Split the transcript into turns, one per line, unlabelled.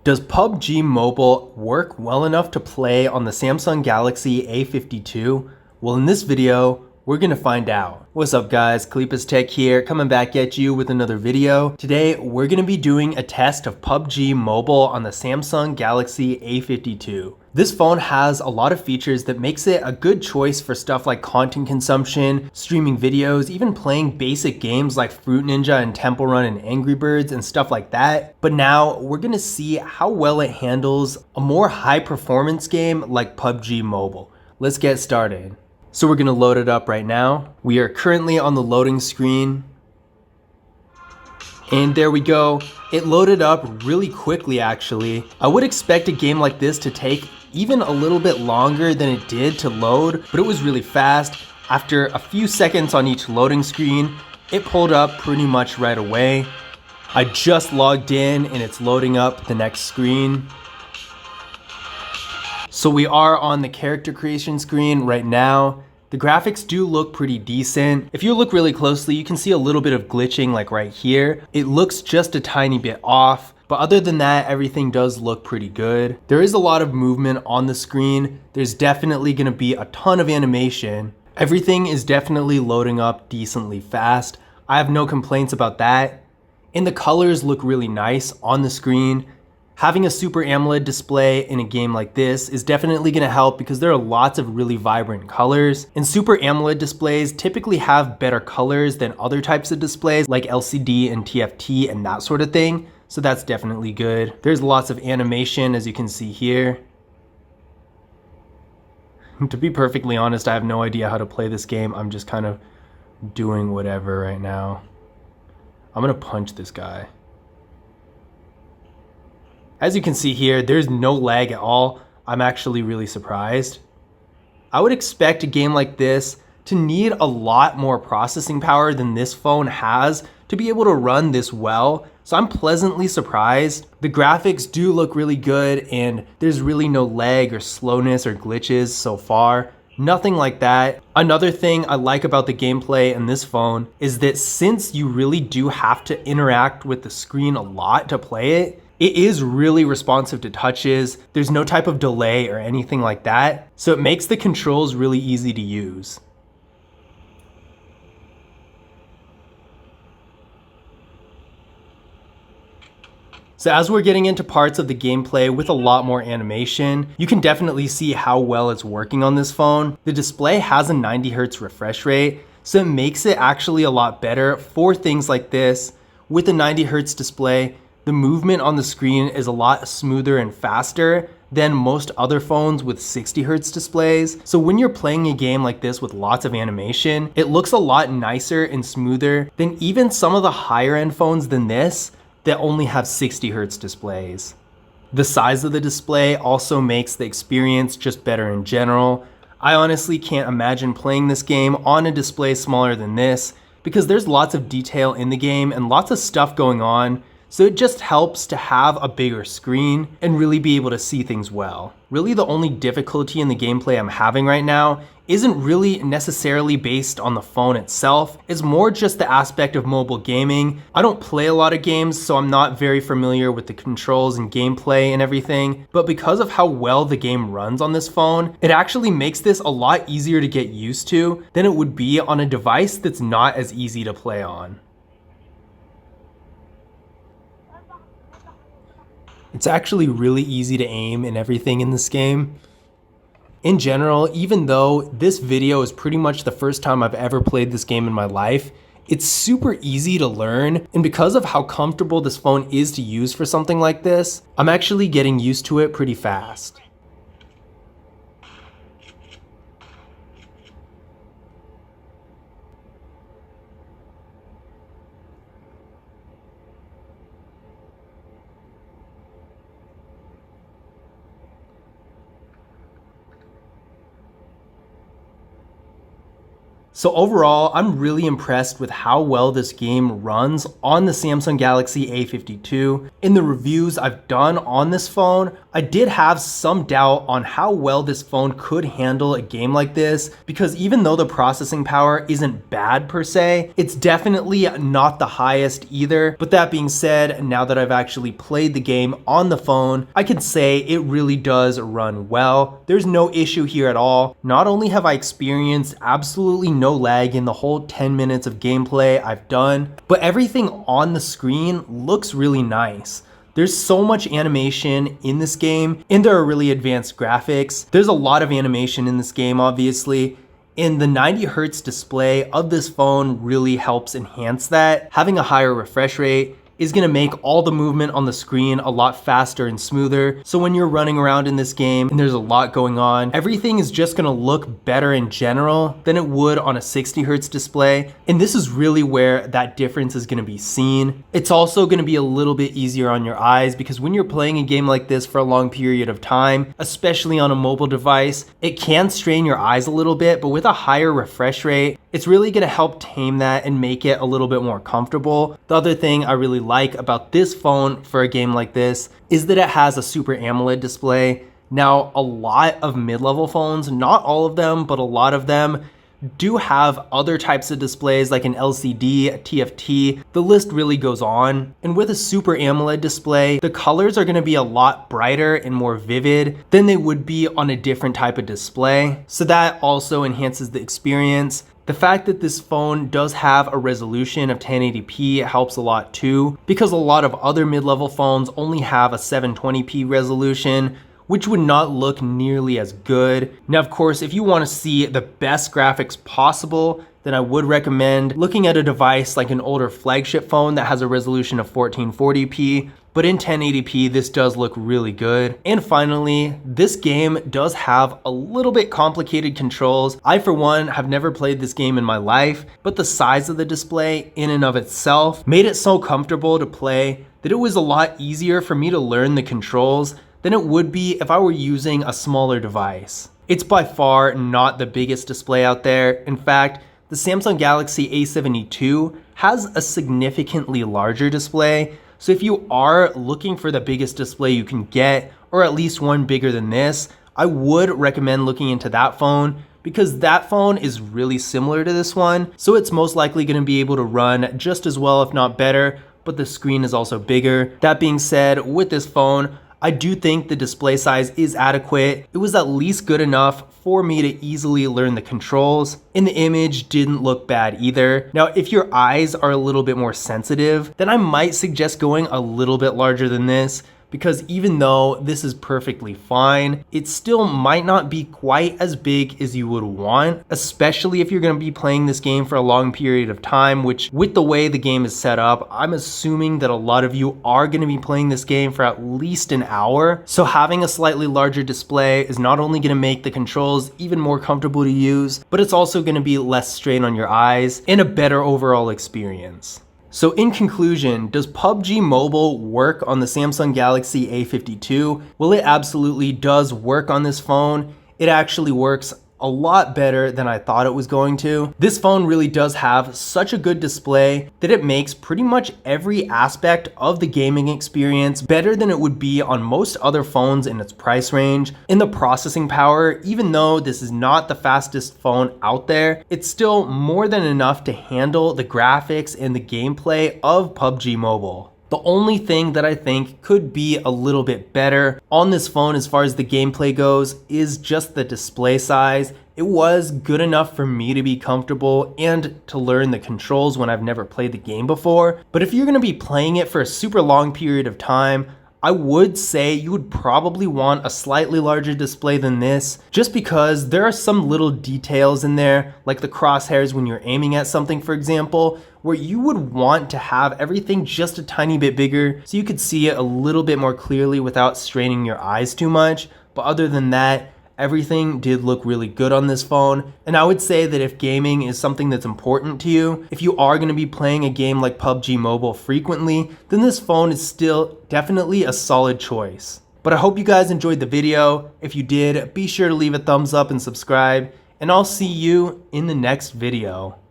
Does PubG Mobile work well enough to play on the Samsung Galaxy A52? Well, in this video, we're gonna find out. What's up guys, KalipezTech here, coming back at you with another video. Today, we're gonna be doing a test of PubG Mobile on the Samsung Galaxy A52. This phone has a lot of features that makes it a good choice for stuff like content consumption, streaming videos, even playing basic games like Fruit Ninja and Temple Run and Angry Birds and stuff like that. But now we're gonna see how well it handles a more high performance game like PubG Mobile. Let's get started. So we're gonna load it up right now. We are currently on the loading screen. And there we go. It loaded up really quickly actually. I would expect a game like this to take even a little bit longer than it did to load, but it was really fast. After a few seconds on each loading screen, it pulled up pretty much right away. I just logged in and it's loading up the next screen. So we are on the character creation screen right now. The graphics do look pretty decent. If you look really closely, you can see a little bit of glitching like right here. It looks just a tiny bit off, but other than that, everything does look pretty good. There is a lot of movement on the screen. There's definitely gonna be a ton of animation. Everything is definitely loading up decently fast. I have no complaints about that. And the colors look really nice on the screen. Having a Super AMOLED display in a game like this is definitely going to help because there are lots of really vibrant colors. And Super AMOLED displays typically have better colors than other types of displays like LCD and TFT and that sort of thing. So that's definitely good. There's lots of animation as you can see here. To be perfectly honest, I have no idea how to play this game. I'm just kind of doing whatever right now. I'm going to punch this guy. As you can see here, there's no lag at all. I'm actually really surprised. I would expect a game like this to need a lot more processing power than this phone has to be able to run this well. So I'm pleasantly surprised. The graphics do look really good and there's really no lag or slowness or glitches so far. Nothing like that. Another thing I like about the gameplay in this phone is that since you really do have to interact with the screen a lot to play it, it is really responsive to touches. There's no type of delay or anything like that. So it makes the controls really easy to use. So as we're getting into parts of the gameplay with a lot more animation, you can definitely see how well it's working on this phone. The display has a 90 Hz refresh rate, so it makes it actually a lot better for things like this. With a 90 Hz display, the movement on the screen is a lot smoother and faster than most other phones with 60 Hz displays. So when you're playing a game like this with lots of animation, it looks a lot nicer and smoother than even some of the higher end phones than this that only have 60 Hz displays. The size of the display also makes the experience just better in general. I honestly can't imagine playing this game on a display smaller than this because there's lots of detail in the game and lots of stuff going on. So it just helps to have a bigger screen and really be able to see things well. Really the only difficulty in the gameplay I'm having right now isn't really necessarily based on the phone itself. It's more just the aspect of mobile gaming. I don't play a lot of games, so I'm not very familiar with the controls and gameplay and everything. But because of how well the game runs on this phone, it actually makes this a lot easier to get used to than it would be on a device that's not as easy to play on. It's actually really easy to aim and everything in this game. In general, even though this video is pretty much the first time I've ever played this game in my life, it's super easy to learn, and because of how comfortable this phone is to use for something like this, I'm actually getting used to it pretty fast. So overall, I'm really impressed with how well this game runs on the Samsung Galaxy A52. In the reviews I've done on this phone, I did have some doubt on how well this phone could handle a game like this, because even though the processing power isn't bad per se, it's definitely not the highest either. But that being said, now that I've actually played the game on the phone, I can say it really does run well. There's no issue here at all. Not only have I experienced absolutely no lag in the whole 10 minutes of gameplay I've done, but everything on the screen looks really nice. There's so much animation in this game, and there are really advanced graphics. There's a lot of animation in this game, obviously, and the 90 Hz display of this phone really helps enhance that. Having a higher refresh rate is going to make all the movement on the screen a lot faster and smoother. So when you're running around in this game and there's a lot going on, everything is just going to look better in general than it would on a 60 Hz display. And this is really where that difference is going to be seen. It's also going to be a little bit easier on your eyes, because when you're playing a game like this for a long period of time, especially on a mobile device, it can strain your eyes a little bit, but with a higher refresh rate, it's really going to help tame that and make it a little bit more comfortable. The other thing I really like about this phone for a game like this is that it has a Super AMOLED display. Now, a lot of mid-level phones, not all of them, but a lot of them do have other types of displays like an LCD, a TFT. The list really goes on. And with a Super AMOLED display, the colors are going to be a lot brighter and more vivid than they would be on a different type of display. So that also enhances the experience. The fact that this phone does have a resolution of 1080p helps a lot too, because a lot of other mid-level phones only have a 720p resolution, which would not look nearly as good. Now, of course, if you want to see the best graphics possible, then I would recommend looking at a device like an older flagship phone that has a resolution of 1440p. But in 1080p, this does look really good. And finally, this game does have a little bit complicated controls. I, for one, have never played this game in my life, but the size of the display in and of itself made it so comfortable to play that it was a lot easier for me to learn the controls than it would be if I were using a smaller device. It's by far not the biggest display out there. In fact, the Samsung Galaxy A52 has a significantly larger display. So if you are looking for the biggest display you can get, or at least one bigger than this, I would recommend looking into that phone, because that phone is really similar to this one. So it's most likely going to be able to run just as well, if not better, but the screen is also bigger. That being said, with this phone, I do think the display size is adequate. It was at least good enough for me to easily learn the controls, and the image didn't look bad either. Now, if your eyes are a little bit more sensitive, then I might suggest going a little bit larger than this, because even though this is perfectly fine, it still might not be quite as big as you would want, especially if you're going to be playing this game for a long period of time, which with the way the game is set up, I'm assuming that a lot of you are going to be playing this game for at least an hour. So having a slightly larger display is not only going to make the controls even more comfortable to use, but it's also going to be less strain on your eyes and a better overall experience. So in conclusion, does PubG Mobile work on the Samsung Galaxy A52? Well, it absolutely does work on this phone. It actually works a lot better than I thought it was going to. This phone really does have such a good display that it makes pretty much every aspect of the gaming experience better than it would be on most other phones in its price range. In the processing power, even though this is not the fastest phone out there, it's still more than enough to handle the graphics and the gameplay of PubG Mobile. The only thing that I think could be a little bit better on this phone as far as the gameplay goes is just the display size. It was good enough for me to be comfortable and to learn the controls when I've never played the game before. But if you're going to be playing it for a super long period of time, I would say you would probably want a slightly larger display than this, just because there are some little details in there, like the crosshairs when you're aiming at something, for example, where you would want to have everything just a tiny bit bigger so you could see it a little bit more clearly without straining your eyes too much. But other than that, everything did look really good on this phone. And I would say that if gaming is something that's important to you, if you are going to be playing a game like PubG Mobile frequently, then this phone is still definitely a solid choice. But I hope you guys enjoyed the video. If you did, be sure to leave a thumbs up and subscribe. and I'll see you in the next video.